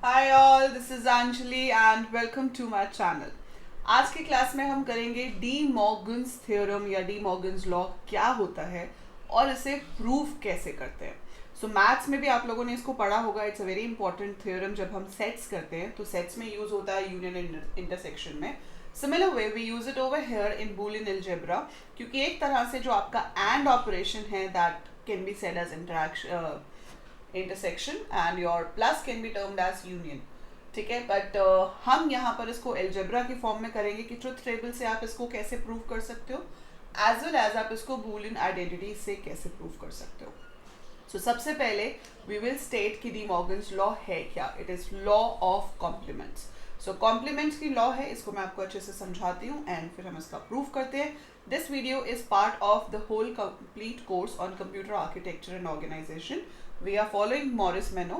Hi all, this is Anjali and welcome to my channel. आज की class में हम करेंगे डी मॉर्गन्स थ्योरम या डी मॉर्गन्स लॉ क्या होता है और इसे प्रूफ कैसे करते हैं। सो मैथ्स में भी आप लोगों ने इसको पढ़ा होगा। It's a very important theorem. जब हम सेट्स करते हैं तो सेट्स में यूज होता है यूनियन एंड इंटरसेक्शन में। Similar way we use it over here in Boolean algebra, क्योंकि एक तरह से जो आपका एंड ऑपरेशन है that can be said as interaction intersection and your plus can be termed as union। ठीक है, बट हम यहाँ पर इसको एल्जेब्रा की फॉर्म में करेंगे कि ट्रुथ टेबल से आप इसको कैसे प्रूव कर सकते हो, एज वेल एज आप इसको बूलियन आइडेंटिटी से कैसे प्रूव कर सकते हो। सो सबसे पहले वी विल स्टेट कि डी मॉर्गन्स लॉ है क्या। It is law of complements. So complements की लॉ है, इसको मैं आपको अच्छे से समझाती हूँ एंड फिर हम इसका प्रूफ करते हैं। This video is part of the whole complete course on computer architecture and organisation. We are following Morris Mano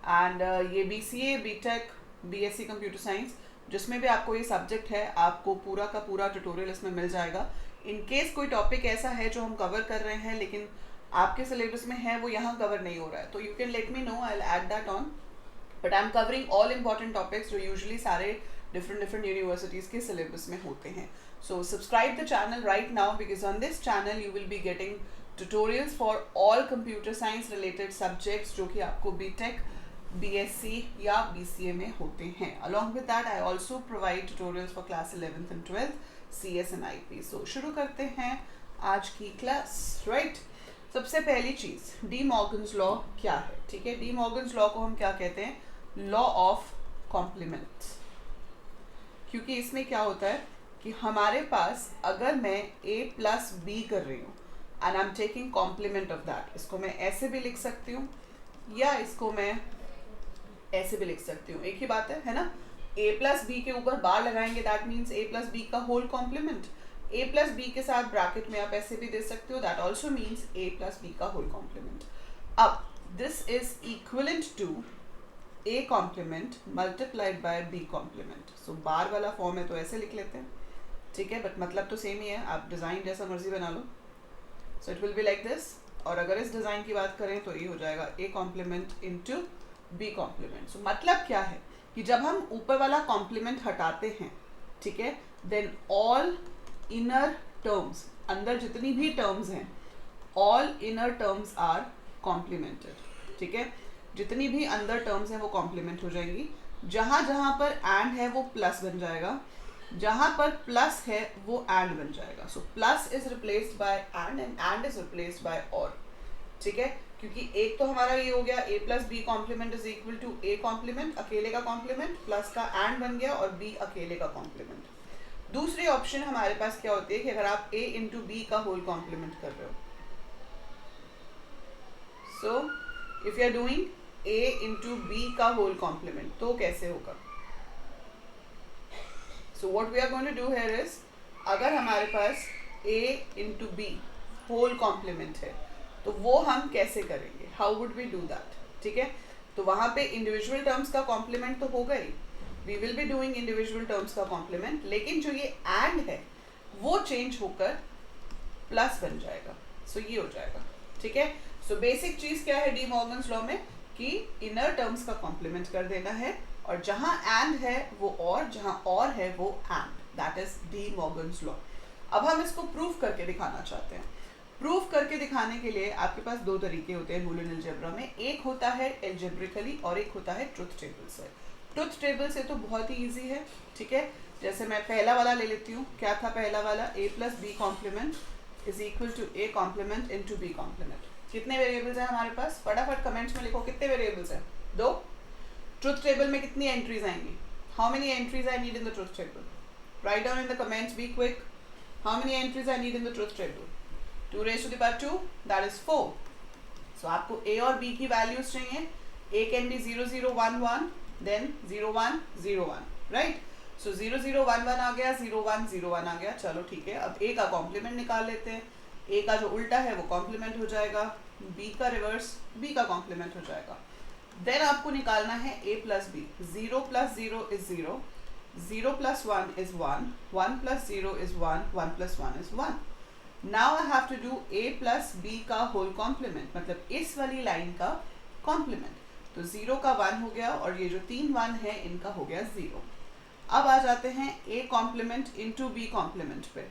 and ये BCA, BTech, BSc computer science जिसमें भी आपको ये सब्जेक्ट है, आपको पूरा का पूरा ट्यूटोरियल इसमें मिल जाएगा। इन केस कोई टॉपिक ऐसा है जो हम कवर कर रहे हैं लेकिन आपके सिलेबस में है, वो यहाँ कवर नहीं हो रहा है, तो you can let me know, I will add that on. But I am covering all important topics जो यूजुअली सारे डिफरेंट यूनिवर्सिटीज़ के सिलेबस में होते हैं। So subscribe the channel right now because on this channel you will be getting tutorials for all computer science related subjects जो कि आपको BTech, BSc या BCA में होते हैं। Along with that I also provide tutorials for class 11th and 12th CS and IP। So शुरू करते हैं आज की क्लास। राइट, सबसे पहली चीज़ डी मॉर्गन्स लॉ क्या है। ठीक है, डी मॉर्गन्स लॉ को हम क्या कहते हैं? Law of complements. क्योंकि इसमें क्या होता है कि हमारे पास अगर मैं A प्लस B कर रही हूँ and I am taking complement of that, इसको मैं ऐसे भी लिख सकती हूँ या इसको मैं ऐसे भी लिख सकती हूँ, एक ही बात है ना। A प्लस बी के ऊपर बार लगाएंगे, that means A plus B का whole complement. A plus B के साथ ब्रैकेट में आप ऐसे भी दे सकते हो, that also means A plus B का होल कॉम्प्लीमेंट। अब this is equivalent to A complement multiplied by B complement. So bar वाला फॉर्म है तो ऐसे लिख लेते हैं, ठीक है, बट मतलब तो सेम ही है, आप डिज़ाइन जैसा मर्जी बना लो। So it will be like this. और अगर इस डिज़ाइन की बात करें तो ये हो जाएगा A complement into B complement. So मतलब क्या है कि जब हम ऊपर वाला कॉम्प्लीमेंट हटाते हैं, ठीक है, देन ऑल इनर टर्म्स, अंदर जितनी भी टर्म्स हैं, all inner terms are complemented. ठीक है, जितनी भी अंदर टर्म्स हैं वो कॉम्प्लीमेंट हो जाएंगी। जहाँ जहाँ पर एंड है वो प्लस बन जाएगा, जहाँ पर प्लस है वो एंड बन जाएगा। So plus is replaced by and and is replaced by और। ठीक है, क्योंकि एक तो हमारा ये हो गया A plus B complement is equal to A complement, अकेले का कॉम्प्लीमेंट, प्लस का एंड बन गया और B अकेले का कॉम्प्लीमेंट। दूसरी ऑप्शन हमारे पास क्या होती है कि अगर आप A इंटू बी का होल कॉम्प्लीमेंट कर रहे हो, so if you are doing A into B का होल कॉम्प्लीमेंट तो कैसे होगा? So what we are going to do here is, अगर हमारे पास A into B whole complement है तो वो हम कैसे करेंगे? How would we do that? ठीक है, तो वहाँ पे इंडिविजुअल टर्म्स का कॉम्प्लीमेंट तो होगा ही, we will be doing individual terms का कॉम्प्लीमेंट, लेकिन जो ये एंड है वो चेंज होकर प्लस बन जाएगा। सो ये हो जाएगा। ठीक है, सो बेसिक चीज़ क्या है डी मॉर्गन्स लॉ में कि इनर टर्म्स का कॉम्प्लीमेंट कर देना है, और जहाँ एंड है वो और, जहाँ और है वो and, that is D Morgan's law. अब हम इसको प्रूफ करके दिखाना चाहते हैं। प्रूफ करके दिखाने के लिए आपके पास दो तरीके होते हैं बूलियन अलजेब्रा में, एक होता है एल्जेब्रिकली और एक होता है ट्रुथ टेबल से। ट्रुथ टेबल से तो बहुत ही ईजी है। ठीक है, जैसे मैं पहला वाला ले लेती हूँ। क्या था पहला वाला? A plus B complement is equal to A complement into B complement. कितने वेरिएबल्स हैं हमारे पास? फटाफट कमेंट्स में लिखो कितने वेरिएबल्स हैं। 2। ट्रुथ टेबल में कितनी एंट्रीज आएंगी? How many entries I need in the truth table? Write down in the comments, be quick. How many entries I need in the truth table? 2 raised to the power 2, that is 4. So आपको A और B की values चाहिए। A can be 0 0 1 1, then 0 1 0 1, right? So 0 0 1 1 आ गया, 0 1 0 1 आ गया। चलो ठीक है, अब A का कॉम्प्लीमेंट निकाल लेते हैं। A का जो उल्टा है वो कॉम्प्लीमेंट हो जाएगा, B का रिवर्स B का कॉम्प्लीमेंट हो जाएगा। देन आपको निकालना है A plus B. 0 plus 0 is 0, 0 plus 1 is 1, 1 plus 0 is 1, 1 plus 1 is 1। Now I have to do A plus B का होल कॉम्प्लीमेंट, मतलब इस वाली लाइन का कॉम्प्लीमेंट। तो 0 का 1 हो गया और ये जो 3 1 है इनका हो गया 0। अब आ जाते हैं a complement into B complement पे।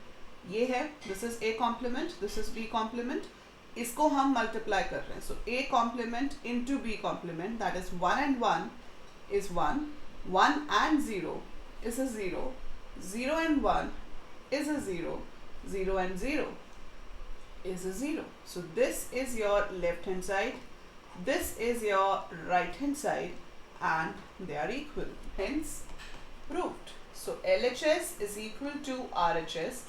ये है, this is a complement, this is b complement, इसको हम मल्टीप्लाई कर रहे हैं। So a complement into b complement, that is 1 and 1 is 1, 1 and 0 is a 0, 0 and 1 is a 0, 0 and 0 is a 0. So this is your left hand side, this is your right hand side, and they are equal, hence proved. So LHS is equal to RHS,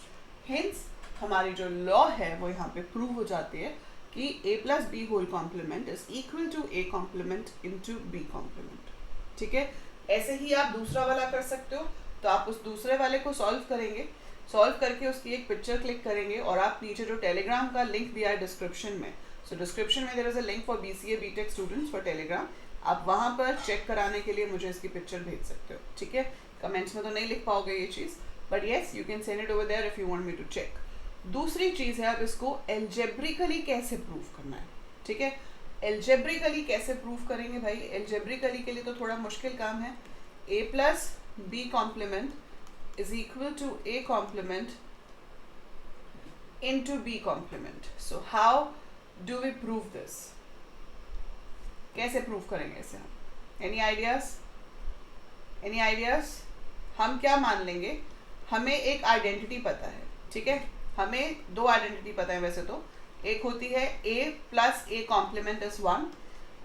hence हमारी जो law है वो यहाँ पे prove हो जाती है कि a plus B whole complement is equal to a complement into B complement. ठीक है, ऐसे ही आप दूसरा वाला कर सकते हो। तो आप उस दूसरे वाले को सॉल्व करेंगे, सॉल्व करके उसकी एक पिक्चर क्लिक करेंगे और आप नीचे जो टेलीग्राम का लिंक दिया है डिस्क्रिप्शन में, सो डिस्क्रिप्शन में there is a link for BCA BTech students for Telegram, आप वहाँ पर चेक कराने के लिए मुझे इसकी पिक्चर भेज सकते हो। ठीक है, कमेंट्स में तो नहीं लिख पाओगे ये चीज़, but yes you can send it over there if you want me to check. दूसरी चीज़ है, अब इसको एल्जेब्रिकली कैसे प्रूव करना है। ठीक है, एल्जेब्रिकली कैसे प्रूव करेंगे भाई? एल्जेब्रिकली के लिए तो थोड़ा मुश्किल काम है। a plus B complement is equal to a complement into b complement. So how do we prove this? कैसे प्रूव करेंगे इसे हम? Any ideas? Any ideas? हम क्या मान लेंगे, हमें एक आइडेंटिटी पता है। ठीक है, हमें दो आइडेंटिटी पता है वैसे तो, एक होती है a plus a complement is 1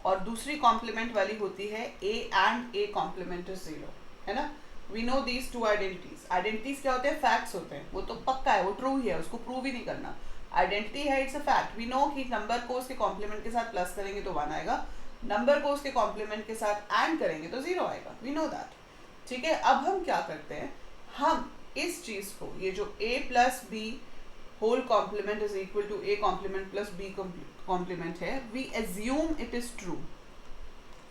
और दूसरी कॉम्प्लीमेंट वाली होती है a and a complement is 0, है ना। We know these two identities. Identities क्या होते हैं? फैक्ट्स होते हैं, वो तो पक्का है, वो ट्रू ही है, उसको प्रूव ही नहीं करना। आइडेंटिटी है, it's a fact. We know कि नंबर को उसके कॉम्प्लीमेंट के साथ प्लस करेंगे तो 1 आएगा, नंबर को उसके कॉम्प्लीमेंट के साथ एंड करेंगे तो 0 आएगा। We know that. ठीक है, अब हम क्या करते हैं, हम इस चीज़ को, ये जो a plus B whole complement is equal to a complement plus b complement है, we assume it is true.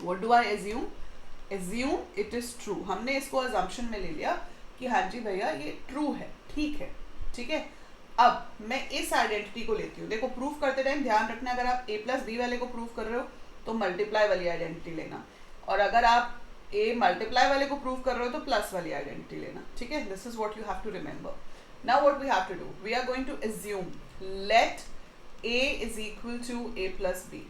What do I assume? Assume it is true. हमने इसको अजम्पशन में ले लिया कि हाँ जी भैया ये ट्रू है, ठीक है। ठीक है, अब मैं इस आइडेंटिटी को लेती हूँ। देखो, प्रूफ करते टाइम ध्यान रखना, अगर आप a प्लस बी वाले को प्रूव कर रहे हो तो मल्टीप्लाई वाली आइडेंटिटी लेना, और अगर आप a मल्टीप्लाई वाले को प्रूव कर रहे हो तो प्लस वाली आइडेंटिटी लेना। ठीक है, this is what you have to remember. Now what we have to do, we are going to assume let a is equal to a plus B,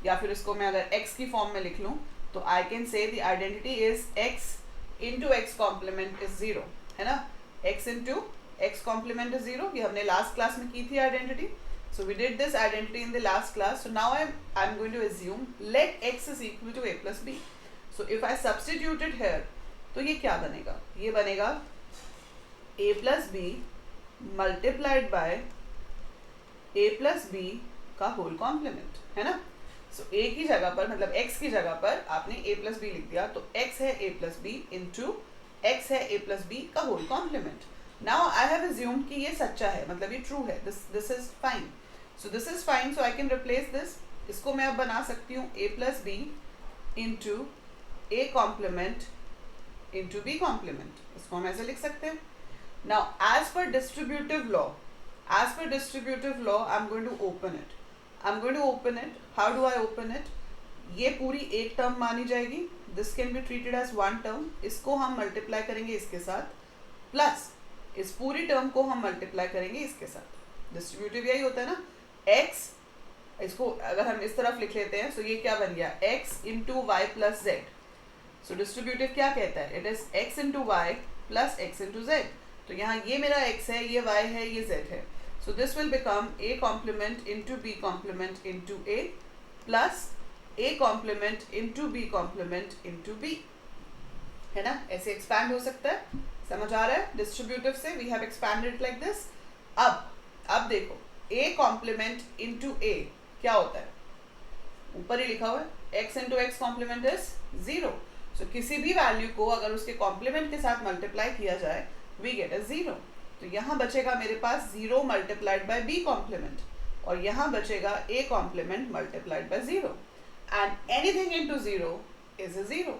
या फिर इसको मैं अगर x की फॉर्म में लिख लूँ तो I can say the identity is x into X complement is 0, है ना। x into X complement is 0, ये हमने लास्ट क्लास में की थी identity. So we did this identity in the last class. So now I'm going to assume let x is equal to a plus b. So if I substitute it here, तो ये क्या बनेगा? ये बनेगा a plus b multiplied by a plus b का whole complement, है ना। So a की जगह पर, मतलब x की जगह पर आपने a plus b लिख दिया, तो x है a plus b into x है a plus b का whole complement. Now I have assumed कि ये सच्चा है, मतलब ये true है. This is fine. So this is fine. So I can replace this. इसको मैं अब बना सकती हूँ a plus b into a complement into b complement. इसको हम ऐसे लिख सकते हैं. Now as per distributive law, I'm going to open it. How do I open it? ये पूरी एक टर्म मानी जाएगी. This can be treated as one term. इसको हम मल्टीप्लाई करेंगे इसके साथ, प्लस इस पूरी टर्म को हम मल्टीप्लाई करेंगे इसके साथ. डिस्ट्रीब्यूटिव यही होता है ना. x, इसको अगर हम इस तरफ लिख लेते हैं तो ये क्या बन गया, x into Y plus Z. So distributive क्या कहता है, it is x into Y plus X into Z. तो यहाँ ये मेरा x है, ये y है, ये z है. So this will become a complement into b complement into a plus a complement into b complement into b, है ना. ऐसे एक्सपैंड हो सकता है. समझ आ रहा है? डिस्ट्रीब्यूटिव से we have expanded like this. अब देखो, a कॉम्प्लीमेंट इंटू a क्या होता है, ऊपर ही लिखा हुआ है, x into X complement is 0. सो किसी भी वैल्यू को अगर उसके कॉम्प्लीमेंट के साथ मल्टीप्लाई किया जाए वी गेट अ 0. तो यहाँ बचेगा मेरे पास 0 मल्टीप्लाइड बाय b कॉम्प्लीमेंट, और यहाँ बचेगा a complement multiplied by 0. And anything into 0 is a 0.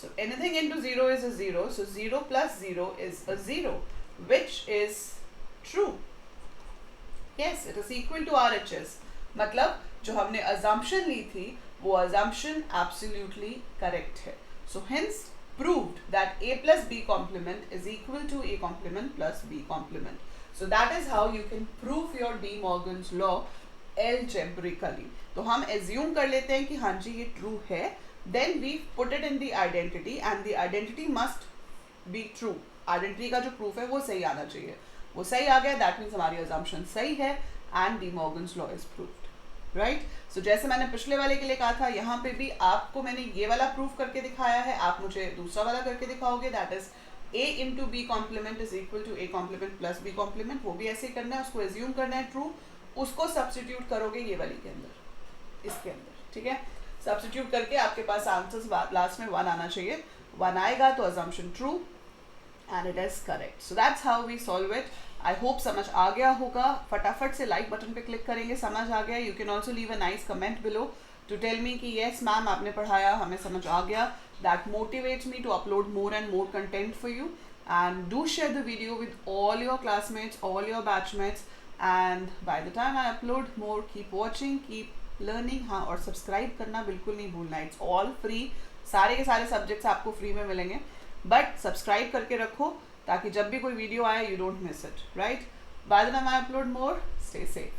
So anything into 0 is a 0. So 0 plus 0 is a 0, which is true. Yes, it is equal to RHS. मतलब जो हमने assumption ली थी वो assumption absolutely correct है. So hence proved that a plus b complement is equal to a complement plus b complement. So that is how you can prove your De Morgan's law algebraically. तो हम assume कर लेते हैं कि हाँ जी ये true है, then we put it in the identity and the identity must be true. Identity का जो proof है वो सही आना चाहिए. वो सही आ गया, that means हमारी assumption सही है and De Morgan's law is proved. Right so जैसे मैंने पिछले वाले के लिए कहा था, यहाँ पे भी आपको मैंने ये वाला प्रूफ करके दिखाया है, आप मुझे दूसरा वाला करके दिखाओगे, that is a into B complement is equal to A complement plus B complement. वो भी ऐसे ही करना है, उसको एज्यूम करना है ट्रू, उसको सब्सटीट्यूट करोगे ये वाली के अंदर, इसके अंदर. ठीक है, सब्सटीट्यूट करके आपके पास आंसर्स लास्ट में 1 आना चाहिए. 1 आएगा तो assumption true and it is correct. So that's how we solve it. I hope समझ आ गया होगा. फटाफट से लाइक बटन पे क्लिक करेंगे समझ आ गया. You can also leave a nice comment below to tell me कि येस मैम आपने पढ़ाया, हमें समझ आ गया. That motivates me to upload more and more content for you. And do share the video with all your classmates, all your batchmates, and by the time I upload more keep watching, keep learning. हाँ, और subscribe करना बिल्कुल नहीं भूलना. It's all free. सारे के सारे subjects आपको फ्री में मिलेंगे, बट सब्सक्राइब करके रखो ताकि जब भी कोई वीडियो आए you don't miss it. Right, bye the time I upload more, stay safe.